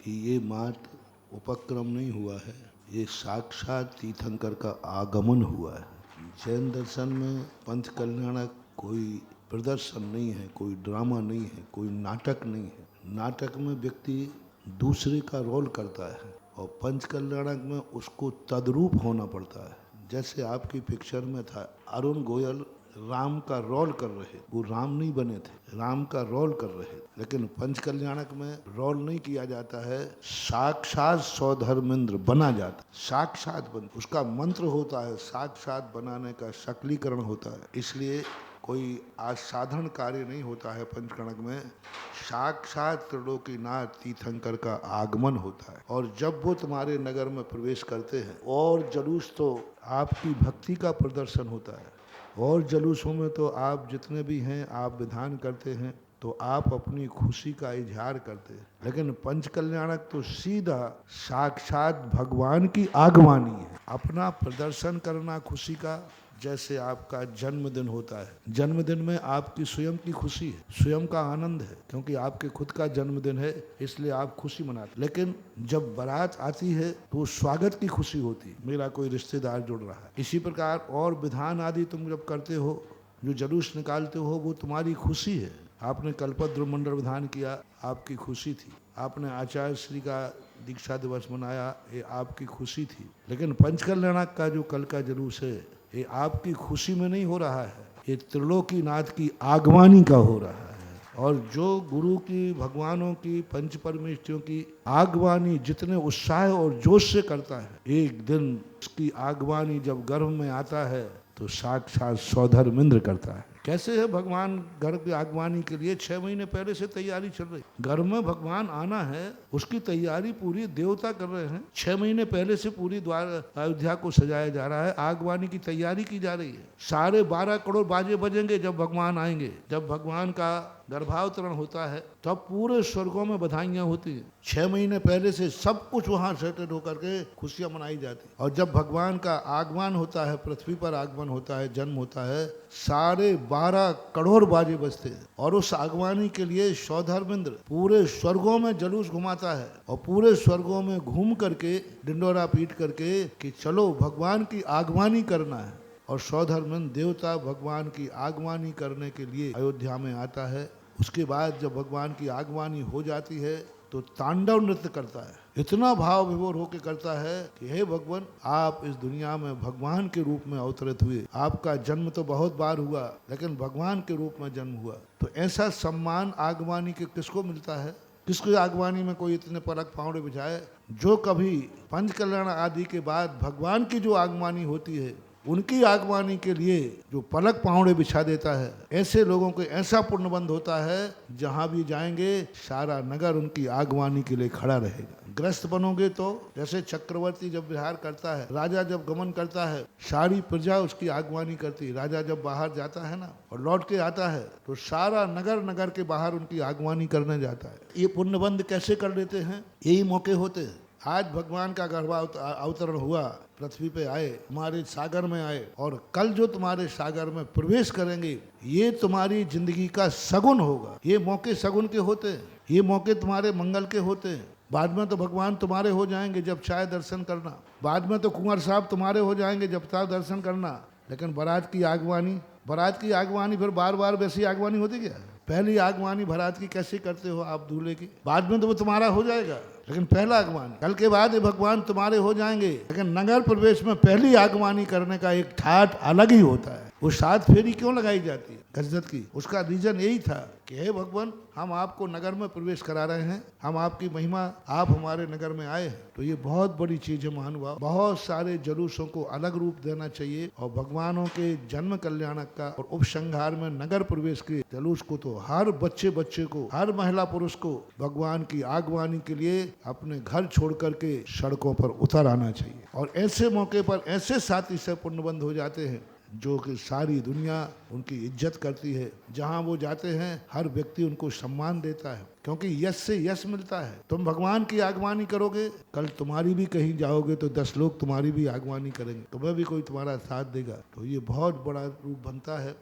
कि ये मात्र उपक्रम नहीं हुआ है, ये साक्षात तीर्थंकर का आगमन हुआ है। जैन दर्शन में पंथ कल्याणक कोई प्रदर्शन नहीं है, कोई ड्रामा नहीं है, कोई नाटक नहीं है। नाटक में व्यक्ति दूसरे का रोल करता है और पंच कल्याणक में उसको तद्रूप होना पड़ता है। जैसे आपकी पिक्चर में था, अरुण गोयल राम का रोल कर रहे, वो राम नहीं बने थे, राम का रोल कर रहे। लेकिन पंच कल्याणक में रोल नहीं किया जाता है, साक्षात सौधर्मेंद्र बना जाता, साक्षात बन, उसका मंत्र होता है, साक्षात बनाने का शकलीकरण होता है। इसलिए कोई असाधारण कार्य नहीं होता है पंचकणक में, साक्षात त्रिलोकीनाथ तीर्थंकर का आगमन होता है। और जब वो तुम्हारे नगर में प्रवेश करते हैं और जुलूस तो आपकी भक्ति का प्रदर्शन होता है, और जुलूसों में तो आप जितने भी हैं आप विधान करते हैं तो आप अपनी खुशी का इजहार करते हैं। लेकिन पंच कल्याणक तो सीधा साक्षात भगवान की आगवानी है। अपना प्रदर्शन करना खुशी का, जैसे आपका जन्मदिन होता है, जन्मदिन में आपकी स्वयं की खुशी है, स्वयं का आनंद है, क्योंकि आपके खुद का जन्मदिन है, इसलिए आप खुशी मनाते। लेकिन जब बारात आती है तो स्वागत की खुशी होती है, मेरा कोई रिश्तेदार जुड़ रहा है। इसी प्रकार और विधान आदि तुम जब करते हो, जो जुलूस निकालते हो, वो तुम्हारी खुशी है। आपने कल्पद्रुम मंडल विधान किया, आपकी खुशी थी। आपने आचार्य श्री का दीक्षा दिवस मनाया, ये आपकी खुशी थी। लेकिन पंच कल्याणक का जो कल का जुलूस है, ये आपकी खुशी में नहीं हो रहा है, ये त्रिलोकीनाथ की आगवानी का हो रहा है। और जो गुरु की, भगवानों की, पंच परमेष्ठियों की आगवानी जितने उत्साह और जोश से करता है, एक दिन उसकी आगवानी जब गर्भ में आता है तो साक्षात सौधर्मेंद्र करता है। कैसे है भगवान घर की आगवानी के लिए 6 महीने पहले से तैयारी चल रही। घर में भगवान आना है, उसकी तैयारी पूरी देवता कर रहे हैं। 6 महीने पहले से पूरी द्वार अयोध्या को सजाया जा रहा है, आगवानी की तैयारी की जा रही है। 12.5 करोड़ बाजे बजेंगे जब भगवान आएंगे। जब भगवान का गर्भावतरण होता है तब पूरे स्वर्गों में बधाइयां होती है। 6 महीने पहले से सब कुछ वहां सेटल होकर के खुशियां मनाई जाती। और जब भगवान का आगमन होता है, पृथ्वी पर आगमन होता है, जन्म होता है, 12.5 करोड़ बाजे बजते हैं। और उस आगवानी के लिए सौधर्मेंद्र पूरे स्वर्गों में जुलूस घुमाता है और पूरे स्वर्गों में घूम करके डिंडोरा पीट करके कि चलो भगवान की आगवानी करना है। और सौधर्मेंद्र देवता भगवान की आगवानी करने के लिए अयोध्या में आता है। उसके बाद जब भगवान की आगवानी हो जाती है तो तांडव नृत्य करता है, इतना भाव विभोर होकर करता है कि हे भगवान, आप इस दुनिया में भगवान के रूप में अवतरित हुए। आपका जन्म तो बहुत बार हुआ, लेकिन भगवान के रूप में जन्म हुआ। तो ऐसा सम्मान आगवानी के किसको मिलता है? किसको आगवानी में कोई इतने पलक फावड़े बिछाए? जो कभी पंच कल्याण आदि के बाद भगवान की जो आगवानी होती है, उनकी आगवानी के लिए जो पलक पावड़े बिछा देता है, ऐसे लोगों को ऐसा पुण्यबंध होता है, जहां भी जाएंगे सारा नगर उनकी आगवानी के लिए खड़ा रहेगा। ग्रस्त बनोगे तो जैसे चक्रवर्ती जब विहार करता है, राजा जब गमन करता है, सारी प्रजा उसकी आगवानी करती है। राजा जब बाहर जाता है ना और लौट के आता है तो सारा नगर के बाहर उनकी आगवानी करने जाता है। ये पुण्यबंध कैसे कर लेते हैं? यही मौके होते हैं। आज भगवान का गर्भावतरण हुआ, पृथ्वी पे आए, हमारे सागर में आए, और कल जो तुम्हारे सागर में प्रवेश करेंगे, ये तुम्हारी जिंदगी का सगुन होगा। ये मौके सगुन के होते हैं, ये मौके तुम्हारे मंगल के होते हैं। बाद में तो भगवान तुम्हारे हो जाएंगे जब चाहे दर्शन करना, बाद में तो कुंवर साहब तुम्हारे हो जाएंगे जब चाहे दर्शन करना। लेकिन बारात की आगवानी फिर बार बार वैसी आगवानी होती क्या? पहली आगवानी बारात की कैसे करते हो आप दूल्हे की, बाद में तो वो तुम्हारा हो जाएगा। लेकिन पहला आगवानी, कल के बाद भगवान तुम्हारे हो जाएंगे। लेकिन नगर प्रवेश में पहली आगवानी करने का एक ठाठ अलग ही होता है। वो 7 फेरी क्यों लगाई जाती है गजरत की? उसका रीजन यही था कि हे भगवान, हम आपको नगर में प्रवेश करा रहे हैं, हम आपकी महिमा, आप हमारे नगर में आए हैं। तो ये बहुत बड़ी चीज है महानुभाव। बहुत सारे जुलूसों को अलग रूप देना चाहिए और भगवानों के जन्म कल्याणक का और उपसंहार में नगर प्रवेश के जुलूस को तो हर बच्चे को, हर महिला पुरुष को भगवान की आगवानी के लिए अपने घर छोड़ करके सड़कों पर उतर आना चाहिए। और ऐसे मौके पर ऐसे साथी से पुण्यबंध हो जाते हैं जो कि सारी दुनिया उनकी इज्जत करती है। जहां वो जाते हैं हर व्यक्ति उनको सम्मान देता है, क्योंकि यश से यश मिलता है। तुम भगवान की आगवानी करोगे, कल तुम्हारी भी कहीं जाओगे तो 10 लोग तुम्हारी भी आगवानी करेंगे, तुम्हें भी कोई तुम्हारा साथ देगा। तो ये बहुत बड़ा रूप बनता है।